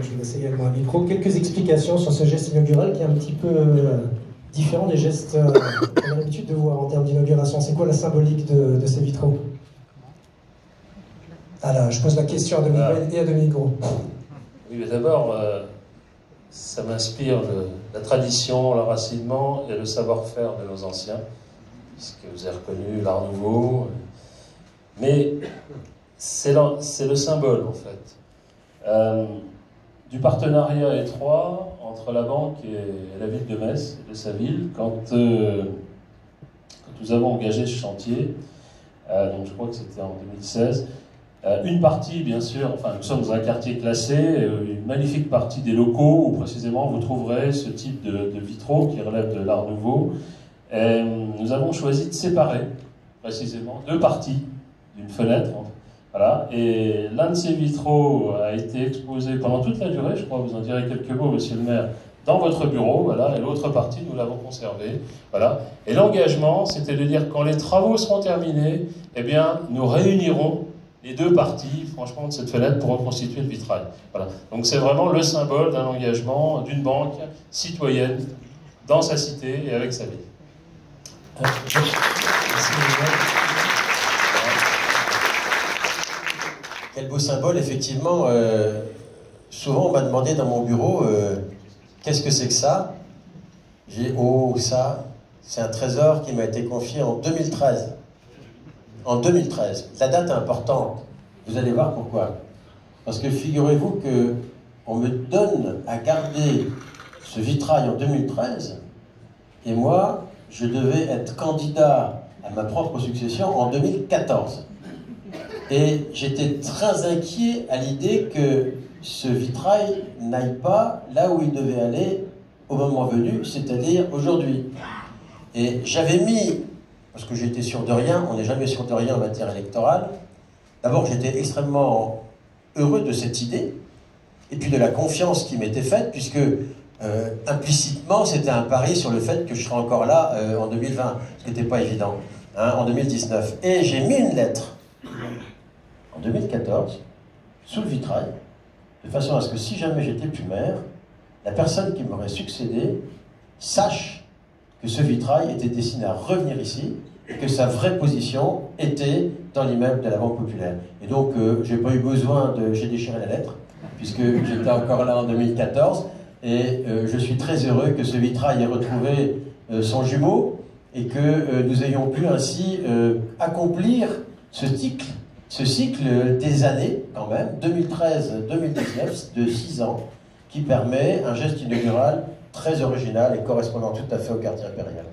je vous laisse également un micro. Quelques explications sur ce geste inaugural qui est un petit peu différent des gestes qu'on a l'habitude de voir en termes d'inauguration. C'est quoi la symbolique de ces vitraux? Alors, je pose la question à Dominique et à Dominique Gros. Oui, mais d'abord, ça m'inspire la tradition, l'enracinement et le savoir-faire de nos anciens, puisque vous avez reconnu l'Art Nouveau. Mais c'est le symbole, en fait, du partenariat étroit entre la banque et la ville de Metz, et de sa ville, quand nous avons engagé ce chantier, donc je crois que c'était en 2016. Une partie, bien sûr, enfin nous sommes dans un quartier classé, une magnifique partie des locaux où précisément vous trouverez ce type de vitraux qui relèvent de l'Art Nouveau. Et nous avons choisi de séparer précisément deux parties d'une fenêtre. Voilà. Et l'un de ces vitraux a été exposé pendant toute la durée, je crois que vous en direz quelques mots, monsieur le maire, dans votre bureau, voilà, et l'autre partie, nous l'avons conservée. Voilà. Et l'engagement, c'était de dire que quand les travaux seront terminés, eh bien, nous réunirons les deux parties, franchement, de cette fenêtre pour reconstituer le vitrail. Voilà. Donc c'est vraiment le symbole d'un engagement d'une banque citoyenne dans sa cité et avec sa ville. Merci. Quel beau symbole, effectivement. Souvent, on m'a demandé dans mon bureau, qu'est-ce que c'est que ça? J'ai oh, ça, c'est un trésor qui m'a été confié en 2013. En 2013. La date est importante. Vous allez voir pourquoi. Parce que figurez-vous qu'on me donne à garder ce vitrail en 2013, et moi, je devais être candidat à ma propre succession en 2014. Et j'étais très inquiet à l'idée que ce vitrail n'aille pas là où il devait aller au moment venu, c'est-à-dire aujourd'hui. Et j'avais mis, parce que j'étais sûr de rien, on n'est jamais sûr de rien en matière électorale, d'abord j'étais extrêmement heureux de cette idée, et puis de la confiance qui m'était faite, puisque implicitement c'était un pari sur le fait que je serais encore là en 2020, ce qui n'était pas évident, hein, en 2019. Et j'ai mis une lettre en 2014, sous le vitrail, de façon à ce que si jamais j'étais plus maire, la personne qui m'aurait succédé sache que ce vitrail était destiné à revenir ici, et que sa vraie position était dans l'immeuble de la Banque Populaire. Et donc, j'ai pas eu besoin de... J'ai déchiré la lettre, puisque j'étais encore là en 2014, et je suis très heureux que ce vitrail ait retrouvé son jumeau, et que nous ayons pu ainsi accomplir ce cycle des années, quand même, 2013-2019, de 6 ans, qui permet un geste inaugural très original et correspondant tout à fait au quartier impérial.